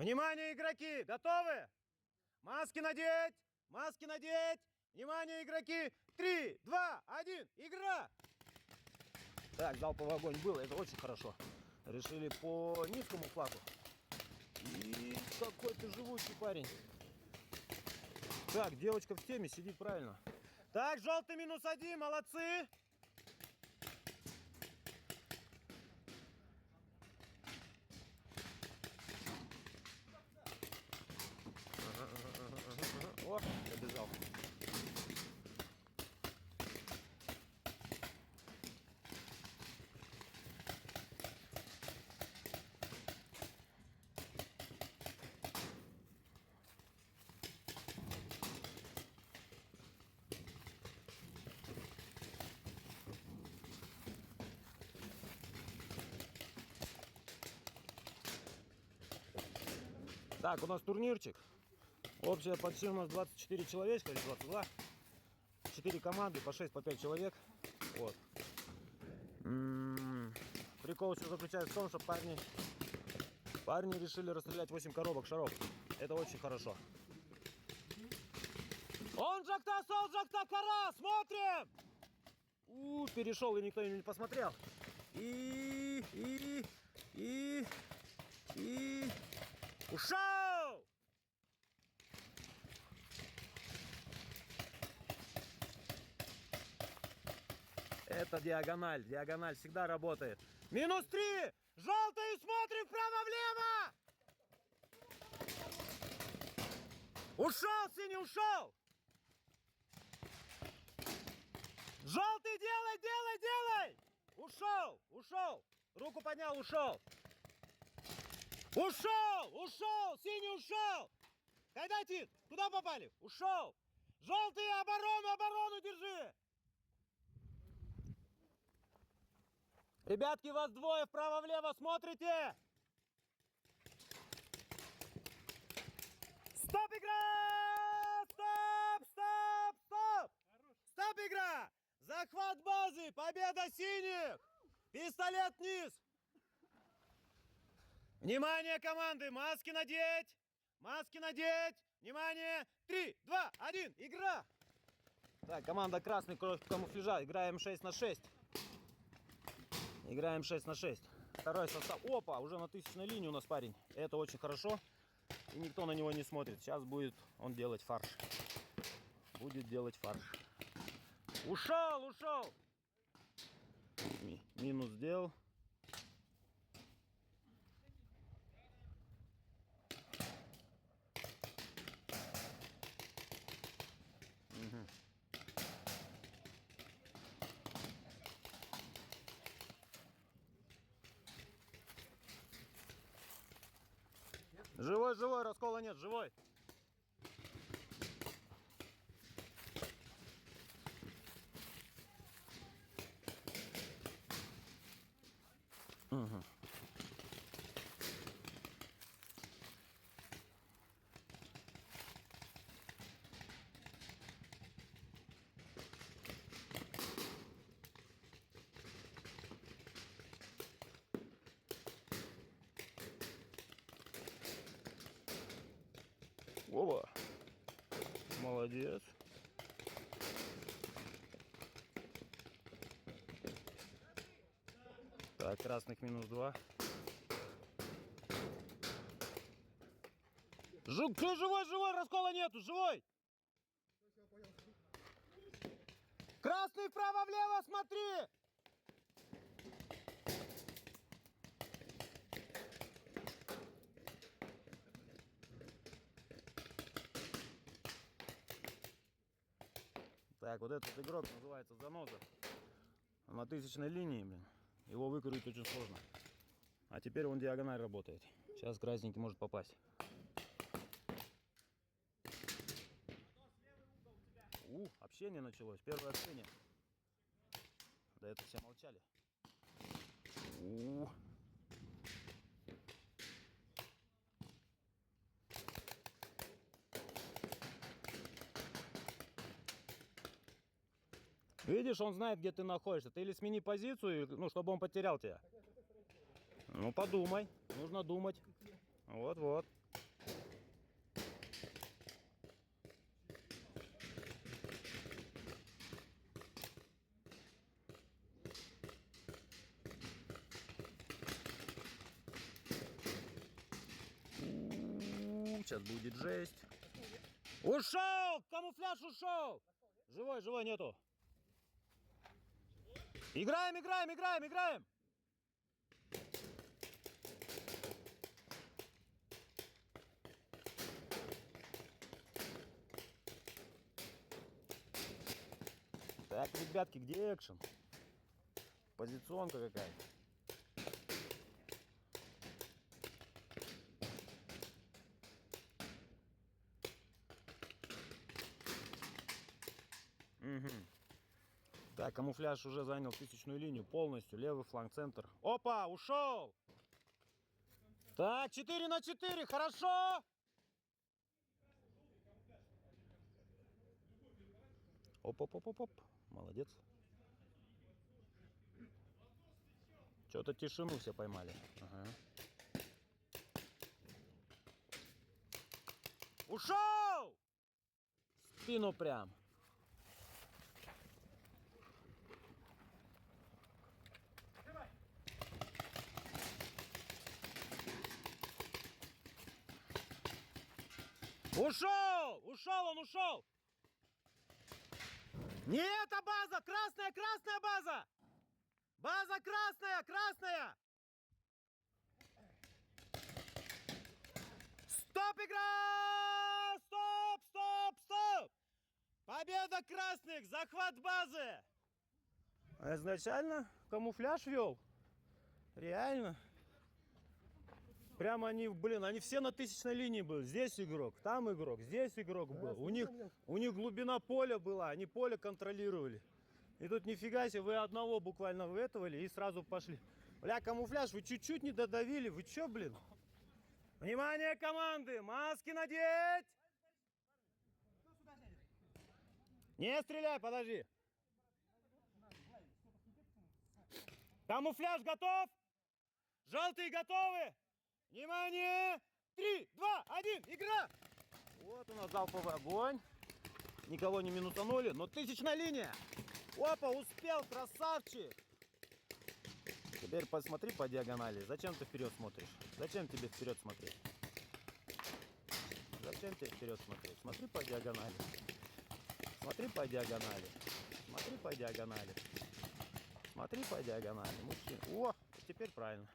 Внимание, игроки! Готовы? Маски надеть! Маски надеть! Внимание, игроки! 3, 2, 1, игра! Так, залповый огонь был, это очень хорошо. Решили по низкому флагу. И какой ты живучий парень. Так, девочка в теме, сидит правильно. Так, желтый -1, молодцы! О, побежал. Так, у нас турнирчик. Общая подсчет у нас 24 человечка, или 22. 4 команды, по 6, по 5 человек. Вот. Прикол еще заключается в том, что парни решили расстрелять 8 коробок шаров. Это очень хорошо. Он жакта, сол жакта, кара! Смотрим! Перешел, и никто не посмотрел. И ушел! Это диагональ. Диагональ всегда работает. -3! Желтый, смотрим вправо-влево! Ушел, синий, ушел! Желтый, делай, делай, делай! Ушел, ушел! Руку поднял, ушел! Ушел, ушел! Синий ушел! Когда, Тит? Куда попали? Ушел! Желтый, оборону, оборону держи! Ребятки, вас двое, вправо-влево смотрите! Стоп, игра! Стоп, стоп, стоп! Стоп, игра! Захват базы! Победа синих! Пистолет вниз! Внимание, команды! Маски надеть! Маски надеть! Внимание! 3, 2, 1, игра! Так, команда красный камуфляжа. Играем 6 на 6. Играем 6 на 6. Второй состав. Опа, уже на тысячной линии у нас парень. Это очень хорошо. И никто на него не смотрит. Сейчас будет он делать фарш. Будет делать фарш. Ушел, ушел. Минус сделал. Угу. Живой, живой, раскола нет, живой. Угу. Оба. Молодец. Так, красных -2. Живой, живой, раскола нету, живой. Красный вправо-влево, смотри. Так, вот этот игрок называется Заноза. На тысячной линии, блин. Его выкурить очень сложно. А теперь он диагональ работает. Сейчас красненький может попасть. Общение началось. Первое общение. До этого все молчали. Видишь, он знает, где ты находишься. Ты или смени позицию, ну, чтобы он потерял тебя. Ну, подумай. Нужно думать. Вот-вот. сейчас будет жесть. Ушел! Камуфляж ушел! Живой, живой нету. Играем, играем, играем, играем! Так, ребятки, где экшен? Позиционка какая-то. Угу. Так, камуфляж уже занял 1000-ю линию полностью. Левый фланг, центр. Опа, ушел! Так, 4 на 4, хорошо! Оп-оп-оп-оп-оп. Молодец. Что-то тишину все поймали. Ага. Ушел! В спину прям. Ушел! Ушел, он ушел! Не эта база! Красная, красная база! База красная, красная! Стоп, игра! Стоп, стоп, стоп! Победа красных! Захват базы! А изначально камуфляж вел. Реально. Прямо они, блин, они все на 1000-й линии были. Здесь игрок, там игрок, здесь игрок был. У них глубина поля была, они поле контролировали. И тут нифига себе, вы одного буквально выэтовали и сразу пошли. Бля, камуфляж, вы чуть-чуть не додавили. Вы чё, блин? Внимание, команды! Маски надеть! Не стреляй, подожди. Камуфляж готов? Желтые готовы? Внимание! 3, 2, 1, игра! Вот у нас залповый огонь. Никого не минусанули, но 1000-я линия. Опа, успел, красавчик. Теперь посмотри по диагонали. Зачем ты вперед смотришь? Зачем тебе вперед смотреть? Зачем тебе вперед смотреть? Смотри по диагонали. Смотри по диагонали. Смотри по диагонали. Смотри по диагонали. Мужчина. О, теперь правильно.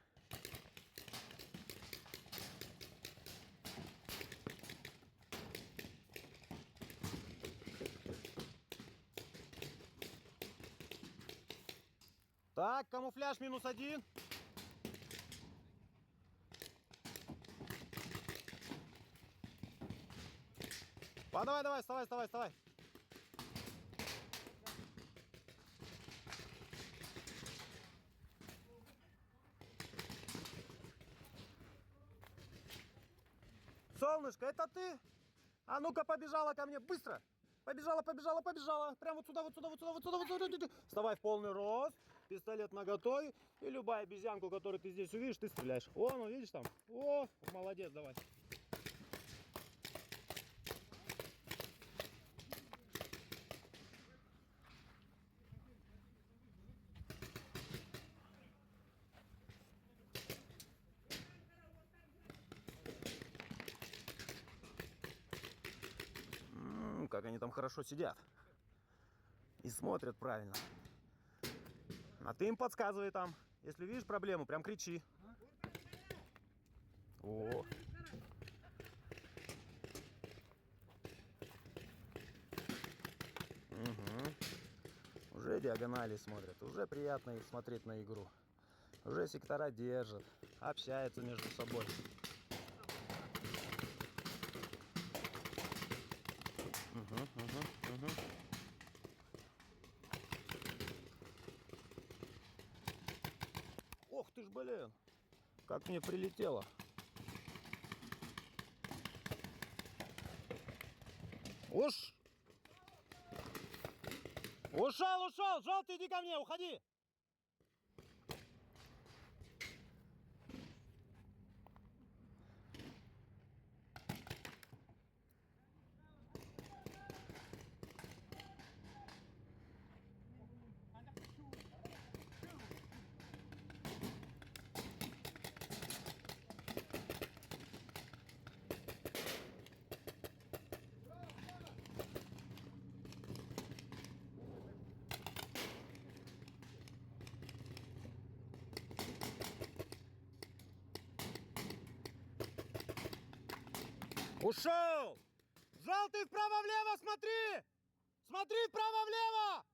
Так, камуфляж -1. Давай, давай, вставай, вставай, вставай. Солнышко, это ты? А ну-ка, побежала ко мне, быстро. Побежала, побежала, побежала. Прямо вот сюда, вот сюда, вот сюда, вот сюда, вот сюда. Вставай в полный рост. Пистолет наготове. И любая обезьянку, которую ты здесь увидишь, ты стреляешь. О, ну видишь там? О, молодец, давай. Как они там хорошо сидят. И смотрят правильно. А ты им подсказывай там. Если видишь проблему, прям кричи. О. Угу. Уже диагонали смотрят. Уже приятно их смотреть на игру. Уже сектора держат. Общаются между собой. Угу. Ох ты ж, блин. Как мне прилетело. Уж. Ушел, ушел. Желтый, иди ко мне, уходи. Ушел! Желтый вправо-влево, смотри! Смотри вправо-влево!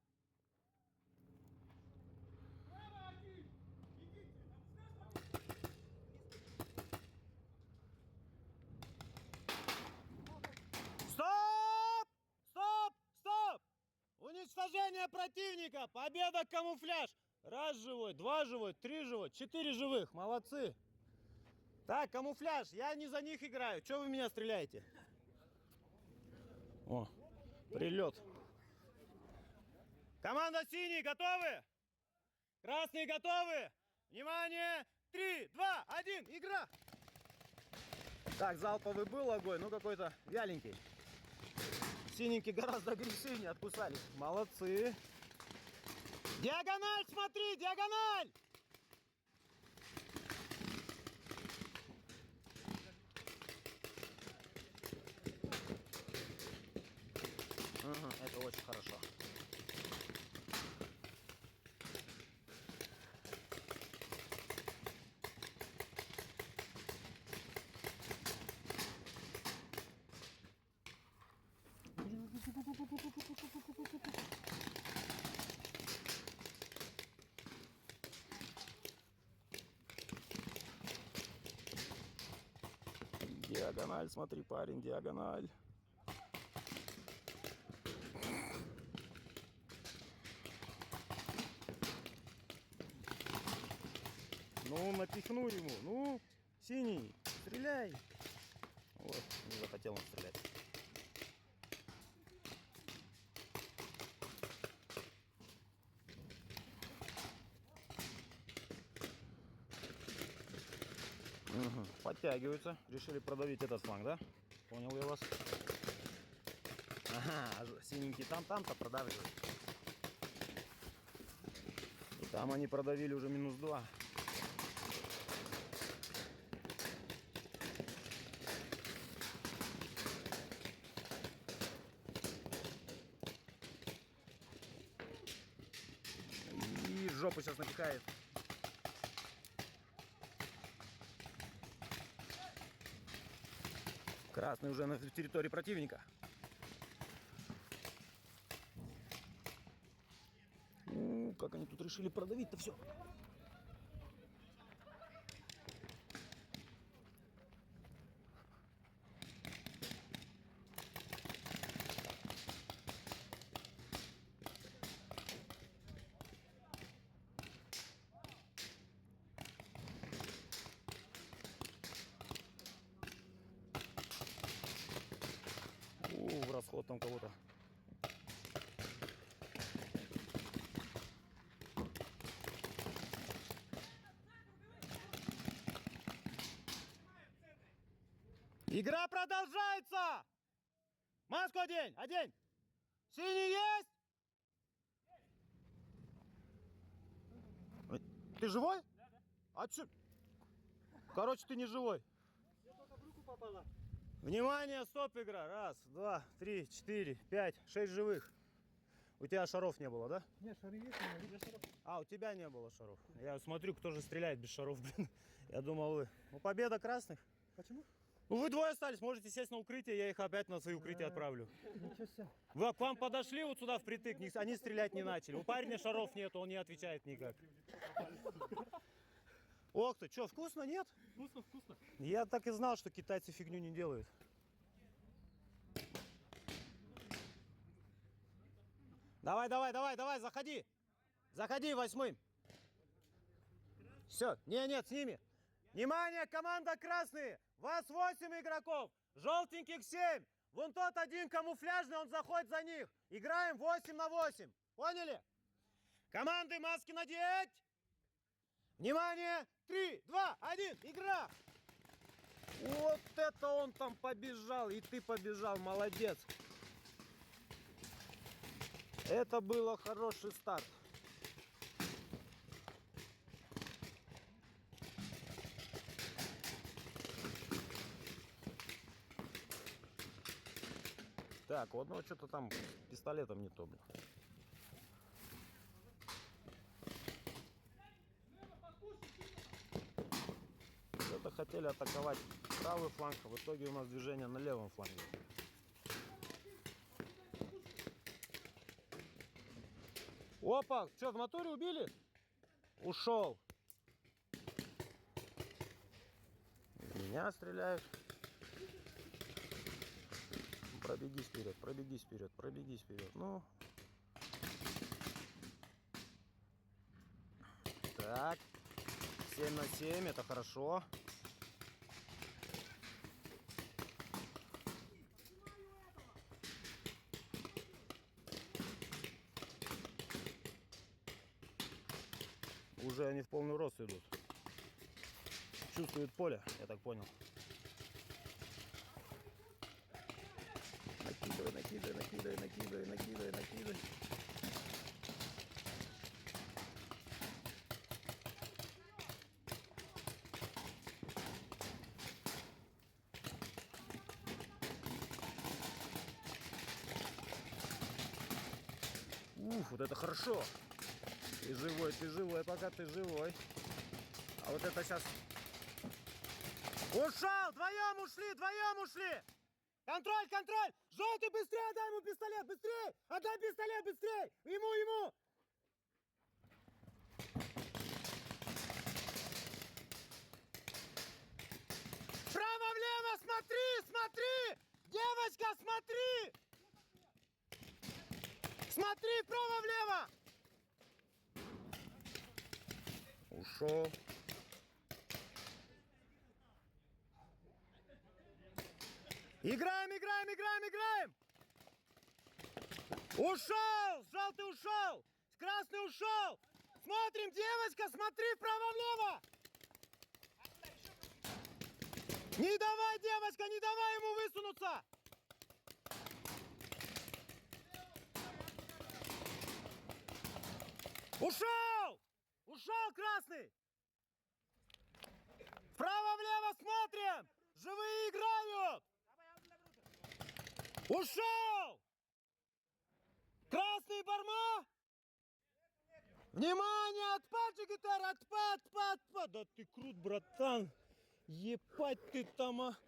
Стоп! Стоп! Стоп! Уничтожение противника! Победа, камуфляж! Раз живой, два живой, три живой, 4 живых. Молодцы! Так, камуфляж, я не за них играю. Чего вы меня стреляете? О, прилет. Команда синий, готовы? Красные готовы? Внимание! 3, 2, 1, игра! Так, залповый был огонь, ну какой-то вяленький. Синенькие гораздо агрессивнее откусали. Молодцы. Диагональ, смотри, диагональ! Угу, это очень хорошо. Диагональ, смотри, парень, диагональ. Ну, напихну ему. Ну, синий, стреляй. Вот, не захотел он стрелять. Угу. Подтягиваются. Решили продавить этот фланг, да? Понял я вас. Ага, синенький там-то продавливают. И там они продавили уже -2. И жопу сейчас напихает. Красный уже на территории противника. Как они тут решили продавить-то все. В расход там кого-то. Игра продолжается! Маску одень, одень! Синий есть? Ты живой? Да. А чё? Короче, ты не живой. Я только в руку попала. Внимание, стоп, игра. Раз, два, три, 4, 5, 6 живых. У тебя шаров не было, да? Нет, шары есть, но без шаров. А, у тебя не было шаров. Я смотрю, кто же стреляет без шаров, блин. Я думал, вы. Ну, победа красных. Почему? Ну, вы двое остались, можете сесть на укрытие, я их опять на свои укрытия отправлю. Ничего себе. Вы к вам подошли вот сюда впритык, они стрелять не начали. У парня шаров нет, он не отвечает никак. Ох ты, что, вкусно, нет? Вкусно, вкусно. Я так и знал, что китайцы фигню не делают. Давай, давай, давай, давай, заходи. Заходи 8-м. Все, нет, с ними. Внимание, команда красные. Вас 8 игроков, желтеньких 7. Вон тот один камуфляжный, он заходит за них. Играем 8 на 8. Поняли? Команды маски надеть. Внимание, 3, 2, 1, игра. Вот это он там побежал, и ты побежал, молодец. Это было хороший старт. Так, у одного что-то там пистолетом не то, блин. Что-то хотел хотели атаковать правый фланг, а в итоге у нас движение на левом фланге. Опа, что, в натуре убили? Ушел. В меня стреляешь. Пробегись вперед, пробегись вперед, пробегись вперед. Ну. Так. 7 на 7, это хорошо. Уже они в полный рост идут. Чувствуют поле, я так понял. Накидывай, накидывай, накидывай, накидывай, накидывай, накидывай. Уф, вот это хорошо. Ты живой, пока ты живой. А вот это сейчас... Ушел! Вдвоем ушли, вдвоем ушли! Контроль, контроль! Желтый, быстрее отдай ему пистолет, быстрее! Отдай пистолет, быстрее! Ему! Вправо-влево, смотри, смотри! Девочка, смотри! Смотри, вправо-влево! Ушел. Играем, играем, играем, играем! Ушел! Желтый ушел! Красный ушел! Смотрим, девочка, смотри вправо-влево! Не давай, девочка, не давай ему высунуться! Ушел! Ушел красный! Вправо-влево смотрим! Живые играют! Ушел! Красный барма! Внимание! Отпад, Жигитар! Отпад! Да ты крут, братан! Епать ты там, а!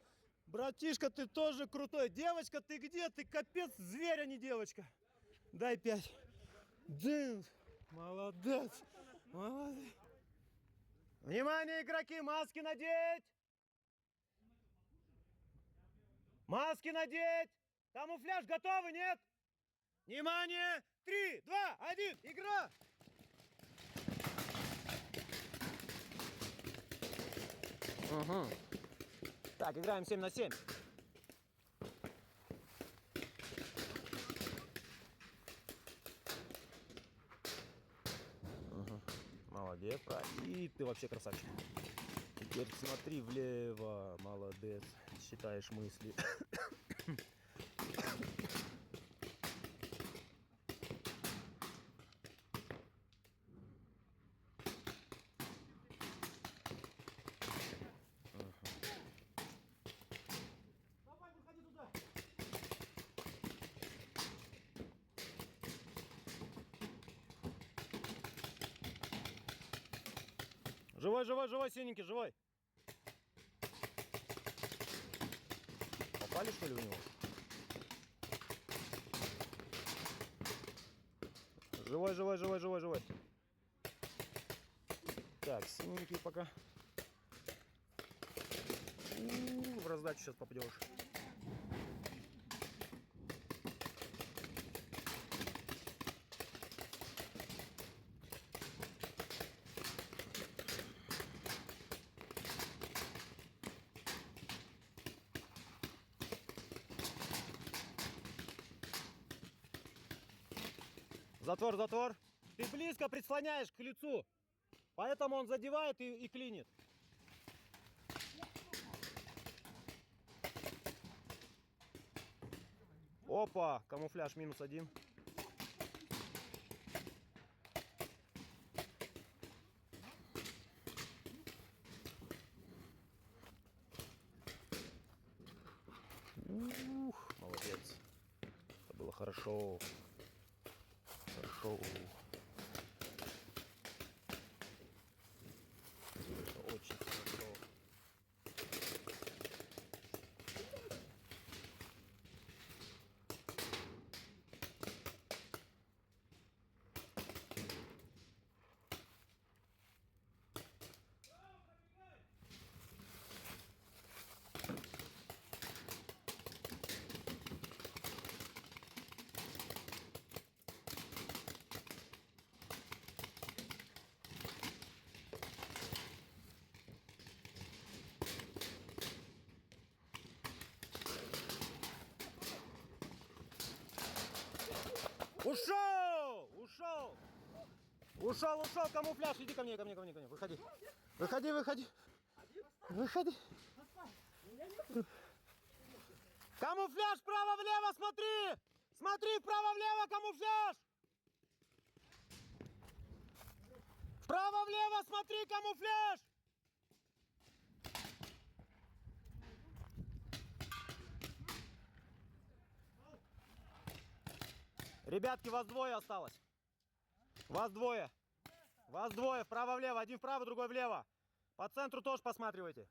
Братишка, ты тоже крутой! Девочка, ты где? Ты капец зверь, а не девочка! Дай 5. Дын! Молодец! Молодец! Внимание, игроки! Маски надеть! Маски надеть! Камуфляж готовы, нет? Внимание! 3, 2, 1, игра! Угу. Так, играем 7 на 7. Угу. Молодец, и ты вообще красавчик. Теперь смотри влево, молодец, считаешь мысли. Живой, синенький, живой. Попали, что ли, у него? Живой. Так, синенький пока. В раздачу сейчас попадешь. Затвор. Ты близко прислоняешь к лицу. Поэтому он задевает и клинит. Опа, камуфляж -1. Молодец. Это было хорошо. Очень хорошо. Ушел! Ушел! Ушел, ушел, камуфляж, иди ко мне, ко мне, ко мне, ко мне. Выходи. Выходи, выходи. Выходи. Камуфляж, вправо-влево, смотри! Смотри, вправо-влево, камуфляж! Вправо-влево, смотри, камуфляж! Ребятки, вас двое осталось. Вас двое. Вас двое. Вправо-влево. Один вправо, другой влево. По центру тоже посматривайте.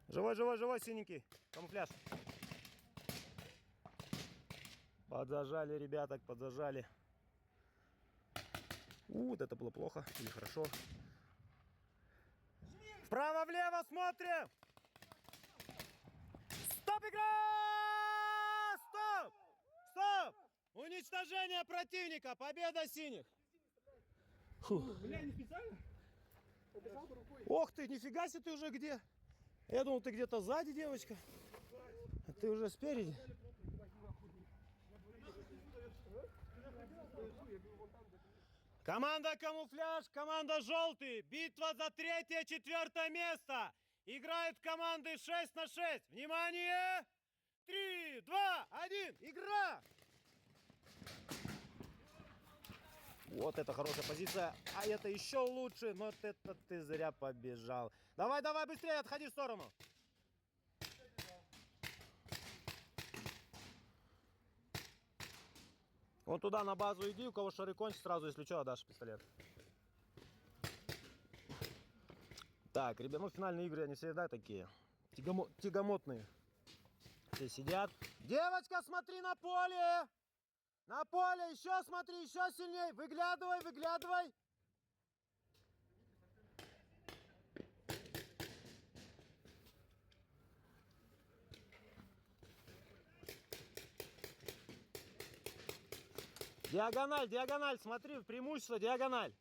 Живой, живой, живой, синенький. Камуфляж. Подзажали, ребяток, подзажали. Вот это было плохо или хорошо. Вправо-влево смотрим. Стоп, игра! Стоп! Стоп! Уничтожение противника. Победа синих. Фух. Бля, не специально? Побежал бы рукой. Ох ты, нифига себе, ты уже где? Я думал, ты где-то сзади, девочка. А ты уже спереди. Команда камуфляж, команда желтый. Битва за 3-4 место. Играют команды 6 на 6. Внимание! 3, 2, 1, игра! Вот это хорошая позиция. А это еще лучше. Но вот это ты зря побежал. Давай, давай, быстрее, отходи в сторону. Вот туда на базу иди, у кого шары кончат, сразу, если что, отдашь пистолет. Так, ребята, ну финальные игры, они всегда такие тягомотные. Все сидят. Девочка, смотри на поле! На поле, еще смотри, еще сильней. Выглядывай, выглядывай. Диагональ, диагональ, смотри, преимущество, диагональ.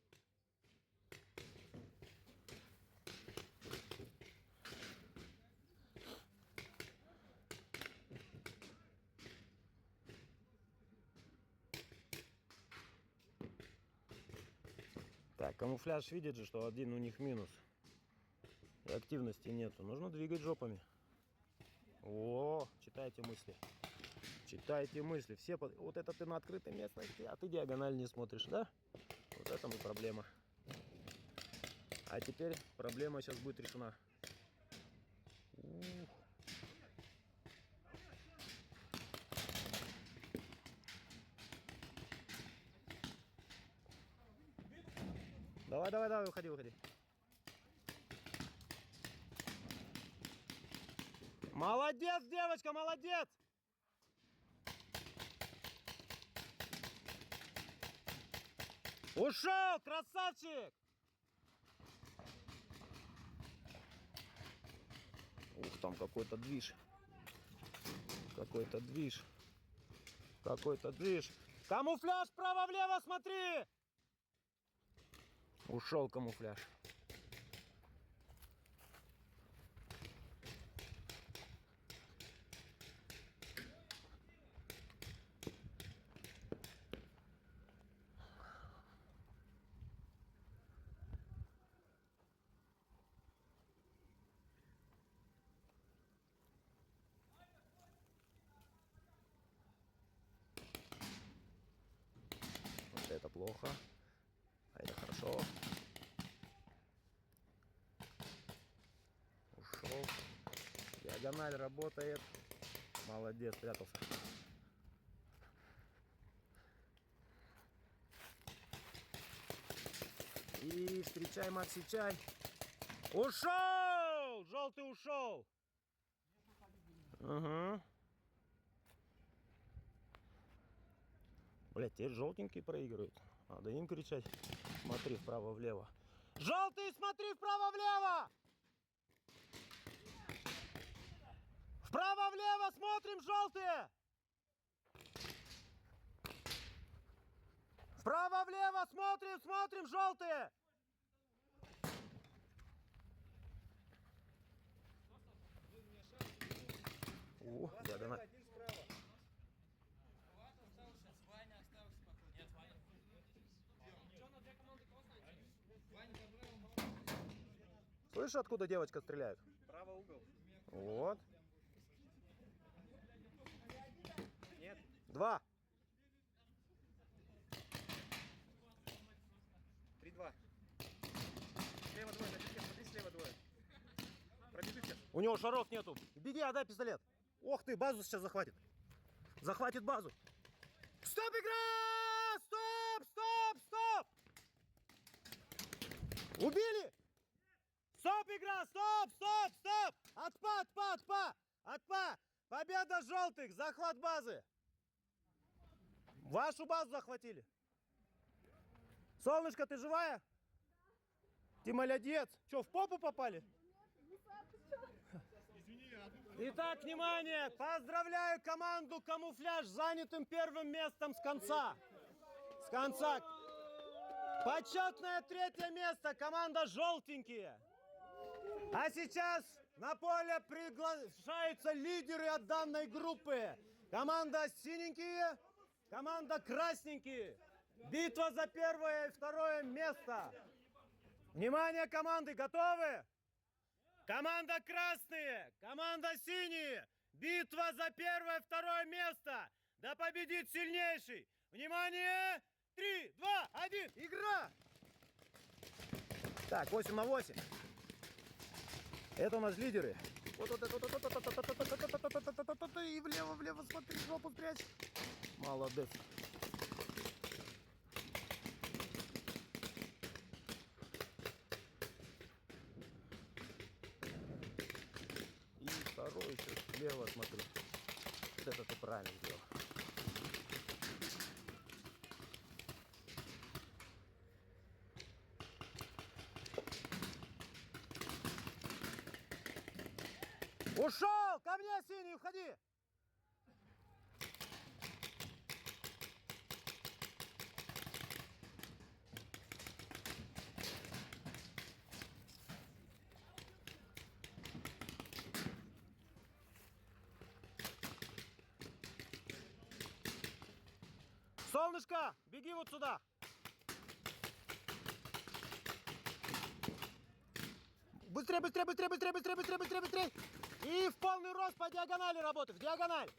Так, камуфляж видит же, что один у них минус. И активности нету. Нужно двигать жопами. О, читайте мысли. Читайте мысли. Все вот это ты на открытой местности, а ты диагональ не смотришь, да? Вот это и проблема. А теперь проблема сейчас будет решена. Ух. Давай, давай, давай, выходи, выходи. Молодец, девочка, молодец! Ушел, красавчик! Ух, там какой-то движ. Какой-то движ. Какой-то движ. Камуфляж, право-влево, смотри! Ушел камуфляж. Вот это плохо. А это хорошо. Ушел. Диагональ работает. Молодец, спрятался. И встречай, Макси, чай. Ушел! Желтый ушел. Ага. Блять, теперь желтенькие проигрывают. Надо им кричать. Смотри вправо-влево. Желтый, смотри вправо-влево! Вправо-влево смотрим, желтые! Вправо-влево смотрим, смотрим, желтые. Диагональ. Один справа. Слышишь, откуда девочка стреляет? Право угол. Вот. Нет. 2. 3-2. Слева двое, на песке, смотри, слева двое. Пробежи сейчас. У него шаров нету. Беги, отдай пистолет. Ох ты, базу сейчас захватит. Захватит базу. Стоп, игра! Стоп, стоп, стоп! Убили! Стоп, игра! Стоп, стоп, стоп! Отпа, отпа, отпа! Отпа! Победа желтых! Захват базы! Вашу базу захватили. Солнышко, ты живая? Ты молодец. Че, в попу попали? Итак, внимание! Поздравляю команду «Камуфляж» с занятым первым местом с конца. С конца. Почетное 3-е место. Команда «Желтенькие». А сейчас на поле приглашаются лидеры от данной группы. Команда «Синенькие», команда «Красненькие». Битва за 1-е и 2-е место. Внимание, команды, готовы? Команда «Красные», команда «Синие». Битва за 1-е и 2-е место. Да победит сильнейший. Внимание! 3, 2, 1, игра! Так, 8 на 8. Это у нас лидеры. Вот это, и влево, смотри, жопу спрячь. Молодец. И второй еще слева, смотри. Вот это ты правильно сделал. Ушел! Ко мне, синий, уходи! Солнышко, беги вот сюда. Быстрее, быстрее, быстрее, быстрее, быстрее, быстрее, быстрее, быстрее. И в полный рост по диагонали работай, в диагональ.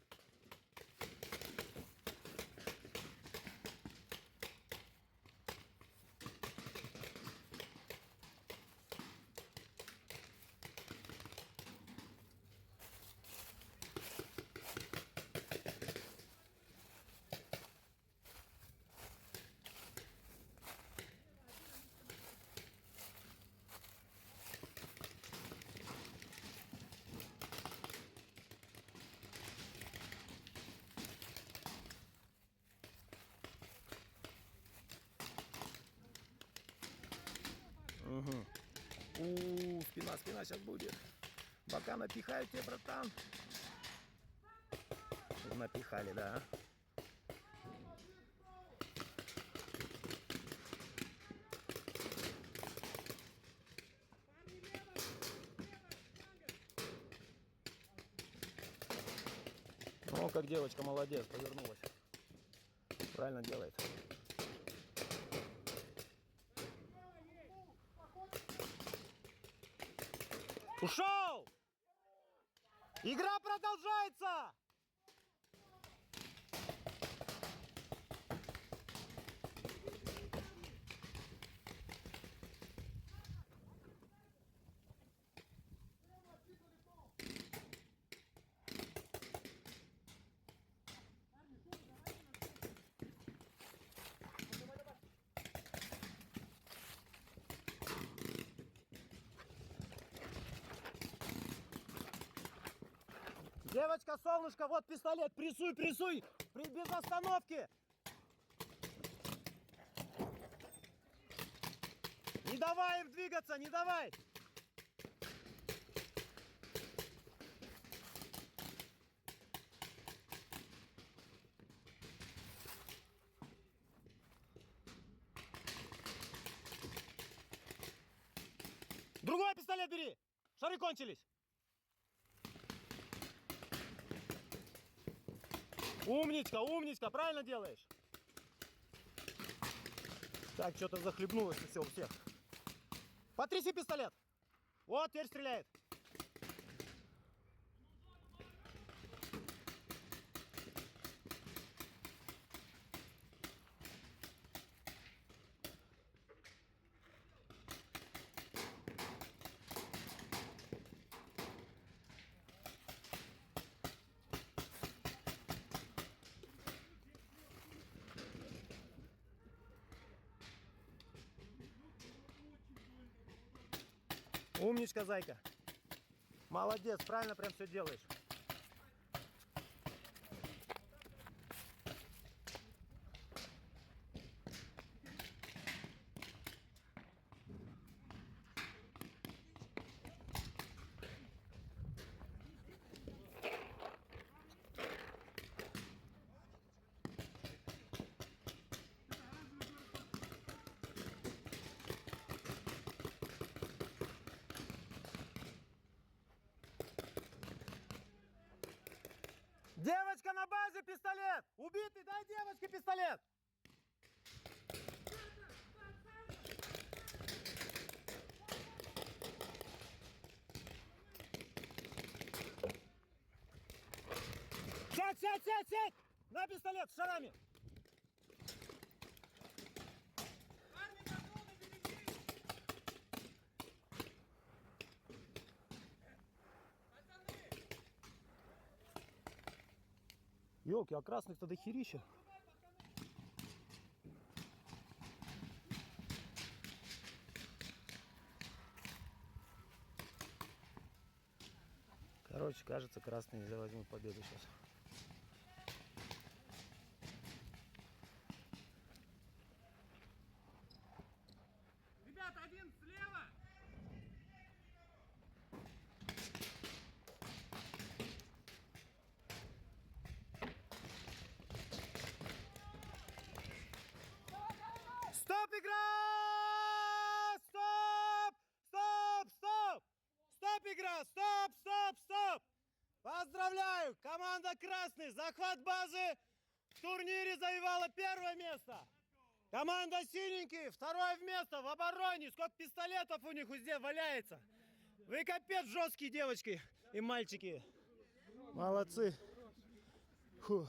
Угу. Спина сейчас будет. Бока напихают тебе, братан. Напихали, да. О, как девочка молодец, повернулась. Правильно делает. Ушел! Игра продолжается! Девочка, солнышко, вот пистолет, прессуй, прессуй, без остановки. Не давай им двигаться, не давай. Другой пистолет бери. Шары кончились. Умничка, умничка, правильно делаешь. Так, что-то захлебнулось все у всех. Потряси пистолет. Вот, теперь стреляет. Умничка, зайка. Молодец, правильно прям все делаешь. Девочка на базе, пистолет! Убитый, дай девочке пистолет! Сядь, сядь, сядь, сядь! На пистолет с шарами! Ёлки, а красных-то дохерища. Короче, кажется, красные возьмут победу сейчас. Ребята, один слева! Стоп, игра! Стоп! Стоп! Стоп! Стоп, игра! Стоп! Стоп! Стоп! Поздравляю! Команда красный! Захват базы в турнире завоевала первое место! Команда синенький второе место в обороне! Сколько пистолетов у них везде валяется! Вы капец жесткие девочки и мальчики! Молодцы! Фух.